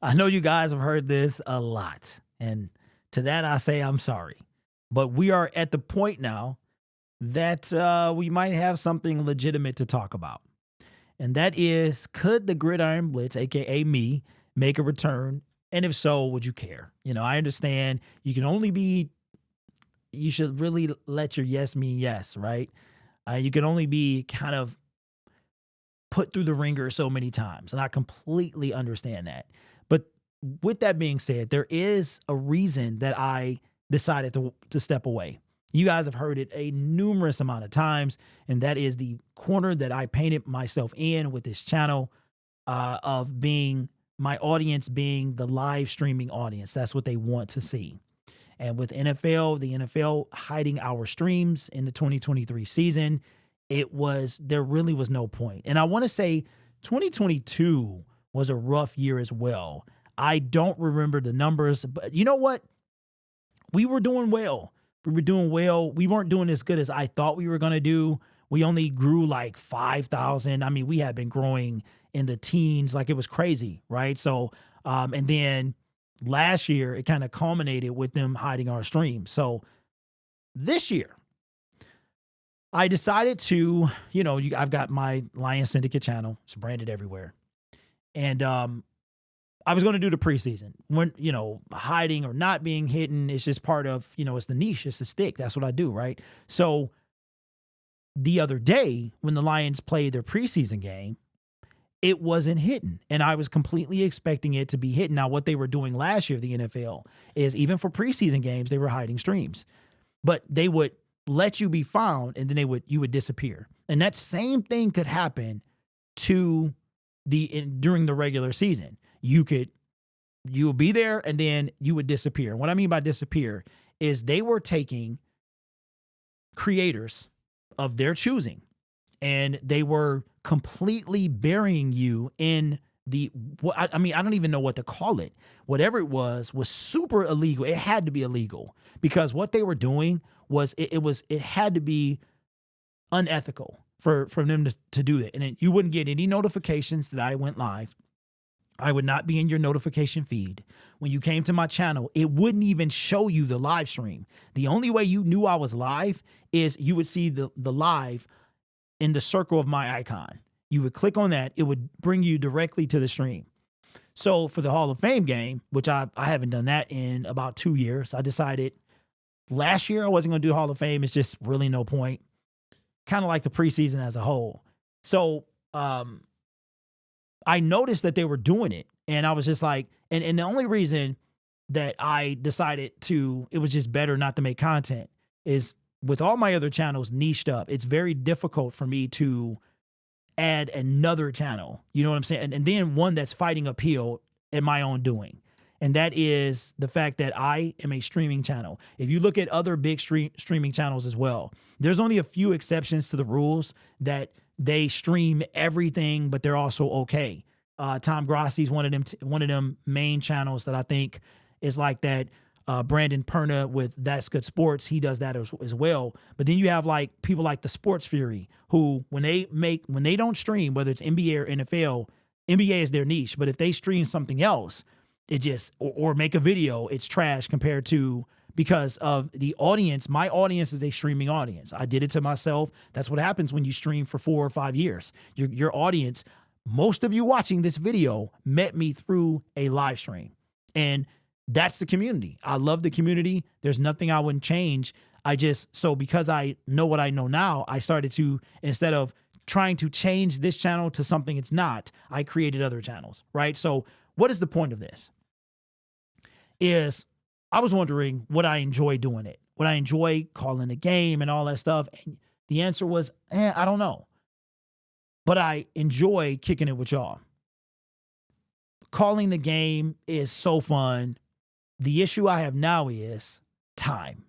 I know you guys have heard this a lot. And to that, I say I'm sorry. But we are at the point now that we might have something legitimate to talk about. And that is, could the Gridiron Blitz, aka me, make a return? And if so, would you care? I understand you should really let your yes mean yes, right? You can only be kind of put through the ringer so many times. And I completely understand that. But with that being said, there is a reason that I decided to step away. You guys have heard it a numerous amount of times, and that is the corner that I painted myself in with this channel of being my audience being the live streaming audience. That's what they want to see. And with the NFL hiding our streams in the 2023 season, there really was no point. And I want to say 2022 was a rough year as well. I don't remember the numbers, but you know what? We were doing well. We were doing well. We weren't doing as good as I thought we were going to do. We only grew like 5,000. I mean, we had been growing in the teens, like it was crazy, right? So, and then last year, it kind of culminated with them hiding our stream. So this year, I decided to, I've got my Lion Syndicate channel. It's branded everywhere. And I was going to do the preseason. When, hiding or not being hidden, it's just part of, it's the niche, it's the stick. That's what I do, right? So the other day, when the Lions played their preseason game, it wasn't hidden. And I was completely expecting it to be hidden. Now, what they were doing last year, the NFL, is even for preseason games, they were hiding streams. But they would let you be found, and then you would disappear. And that same thing could happen during the regular season. You would be there, and then you would disappear. What I mean by disappear is they were taking creators of their choosing, and they were completely burying you in I don't even know what to call it. Whatever it was super illegal. It had to be illegal, because what they were doing was it had to be unethical for them to do that. And then you wouldn't get any notifications that I went live. I would not be in your notification feed. When you came to my channel, it wouldn't even show you the live stream. The only way you knew I was live is you would see the live in the circle of my icon. You would click on that. It would bring you directly to the stream. So for the Hall of Fame game, which I haven't done that in about 2 years, I decided last year I wasn't going to do Hall of Fame. It's just really no point. Kind of like the preseason as a whole. So I noticed that they were doing it, and I was just like, and the only reason that I decided it was just better not to make content is with all my other channels niched up, it's very difficult for me to add another channel. You know what I'm saying? And then one that's fighting uphill in my own doing. And that is the fact that I am a streaming channel. If you look at other big streaming channels as well, there's only a few exceptions to the rules that they stream everything, but they're also okay. Tom Grassi's one of them main channels that I think is like that. Brandon Perna with That's Good Sports, he does that as well. But then you have like people like the Sports Fury, who when they don't stream, whether it's NBA or NFL, NBA is their niche. But if they stream something else, it just or make a video, it's trash compared to, because of the audience. My audience is a streaming audience. I did it to myself. That's what happens when you stream for 4 or 5 years. Your audience, most of you watching this video, met me through a live stream. And that's the community. I love the community. There's nothing I wouldn't change. Because I know what I know now, I started to, instead of trying to change this channel to something it's not, I created other channels, right? So what is the point of this? I was wondering, would I enjoy doing it? Would I enjoy calling the game and all that stuff? And the answer was, I don't know. But I enjoy kicking it with y'all. Calling the game is so fun. The issue I have now is time.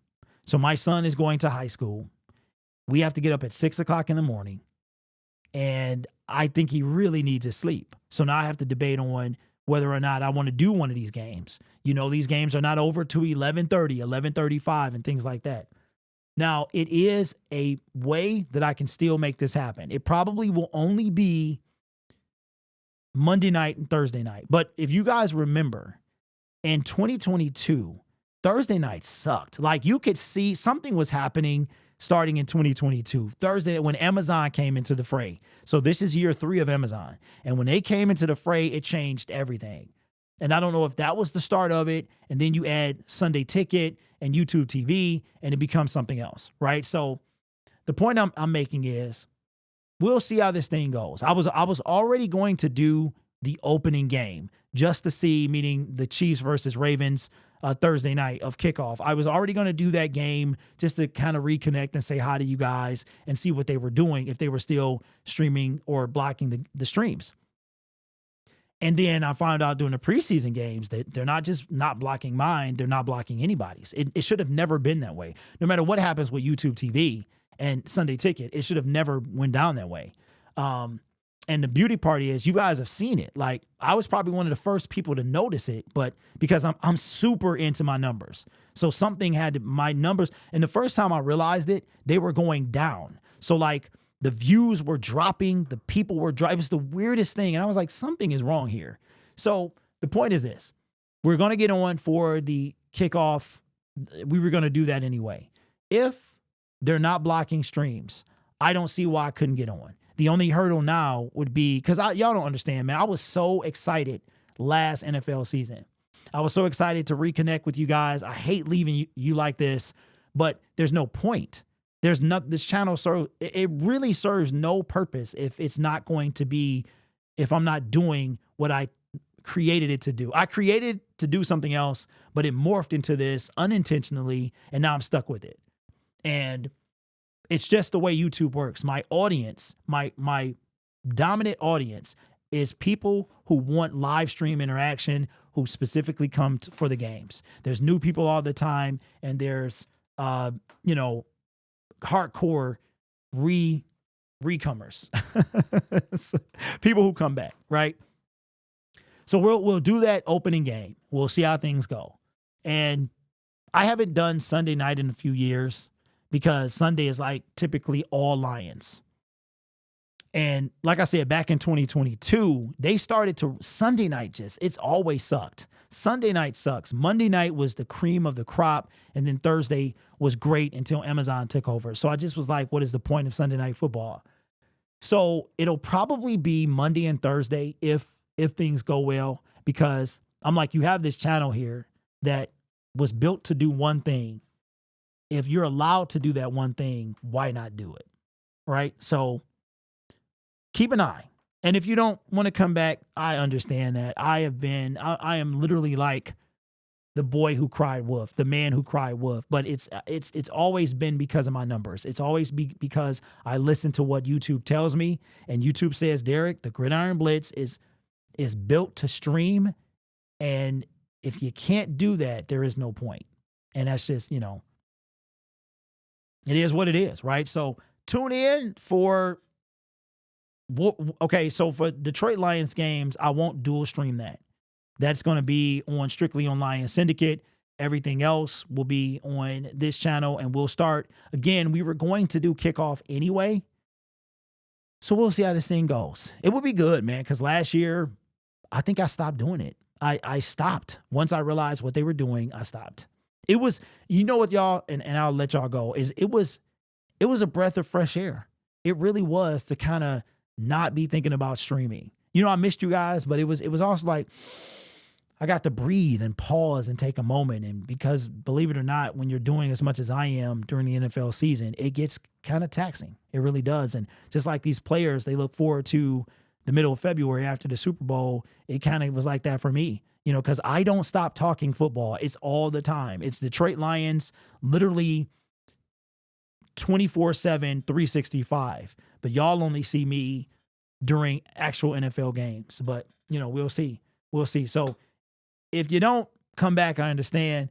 So my son is going to high school. We have to get up at 6 o'clock in the morning. And I think he really needs his sleep. So now I have to debate on whether or not I want to do one of these games. These games are not over to 11:30, 11:35 and things like that. Now, it is a way that I can still make this happen. It probably will only be Monday night and Thursday night. But if you guys remember, in 2022, Thursday night sucked. Like, you could see something was happening starting in 2022. Thursday, when Amazon came into the fray. So this is year 3 of Amazon. And when they came into the fray, it changed everything. And I don't know if that was the start of it. And then you add Sunday Ticket and YouTube TV, and it becomes something else, right? So the point I'm making is, we'll see how this thing goes. I was already going to do the opening game just to see, meaning the Chiefs versus Ravens Thursday night of kickoff. I was already going to do that game just to kind of reconnect and say hi to you guys and see what they were doing, if they were still streaming or blocking the streams. And then I found out during the preseason games that they're not just not blocking mine, they're not blocking anybody's. It should have never been that way. No matter what happens with YouTube TV and Sunday Ticket, it should have never went down that way. And the beauty part is, you guys have seen it. Like, I was probably one of the first people to notice it, but because I'm super into my numbers. So something had my numbers. And the first time I realized it, they were going down. So like, the views were dropping, the people were dropping. It was the weirdest thing. And I was like, something is wrong here. So the point is this: we're going to get on for the kickoff. We were going to do that anyway. If they're not blocking streams, I don't see why I couldn't get on. The only hurdle now would be, because y'all don't understand, man. I was so excited last NFL season. I was so excited to reconnect with you guys. I hate leaving you like this, but there's no point. There's not, this channel it really serves no purpose if it's not going to be, if I'm not doing what I created it to do. I created to do something else, but it morphed into this unintentionally, and now I'm stuck with it. And it's just the way YouTube works. My audience, my dominant audience is people who want live stream interaction, who specifically come for the games. There's new people all the time, and there's, hardcore recomers, people who come back, right? So we'll do that opening game. We'll see how things go. And I haven't done Sunday night in a few years, because Sunday is like typically all Lions. And like I said, back in 2022, they started to Sunday night it's always sucked. Sunday night sucks. Monday night was the cream of the crop. And then Thursday was great until Amazon took over. So I just was like, what is the point of Sunday night football? So it'll probably be Monday and Thursday if things go well, because I'm like, you have this channel here that was built to do one thing. If you're allowed to do that one thing, why not do it? Right? So keep an eye. And if you don't want to come back, I understand that. I am literally like the boy who cried wolf, the man who cried wolf. But it's always been because of my numbers. It's always because I listen to what YouTube tells me. And YouTube says, Derek, the Gridiron Blitz is built to stream. And if you can't do that, there is no point. And that's just, it is what it is, right? So tune in for, okay, so for Detroit Lions games, I won't dual stream that. That's going to be strictly on Lions Syndicate. Everything else will be on this channel, and we'll start. Again, we were going to do kickoff anyway, so we'll see how this thing goes. It will be good, man, because last year, I think I stopped doing it. I stopped. Once I realized what they were doing, I stopped. It was, you know what, y'all, and I'll let y'all go, is it was a breath of fresh air. It really was, to kind of not be thinking about streaming. I missed you guys, but it was also like, I got to breathe and pause and take a moment. And because, believe it or not, when you're doing as much as I am during the NFL season, it gets kind of taxing. It really does. And just like these players, they look forward to the middle of February after the Super Bowl. It kind of was like that for me, because I don't stop talking football. It's all the time. It's Detroit Lions, literally 24/7, 365. But y'all only see me during actual NFL games. But, we'll see. We'll see. So if you don't come back, I understand.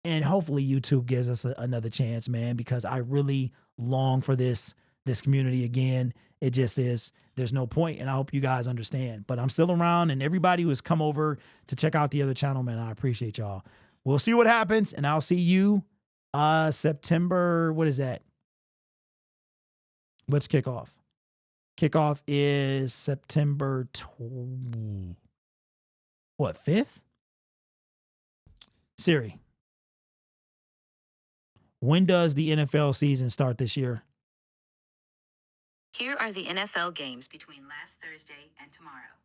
And hopefully YouTube gives us another chance, man, because I really long for this community again. It just is, there's no point, and I hope you guys understand. But I'm still around, and everybody who has come over to check out the other channel, man, I appreciate y'all. We'll see what happens, and I'll see you September, what is that? What's kickoff? Kickoff is September 5th? Siri, when does the NFL season start this year? Here are the NFL games between last Thursday and tomorrow.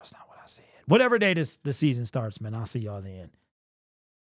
That's not what I said. Whatever day the season starts, man, I'll see y'all then.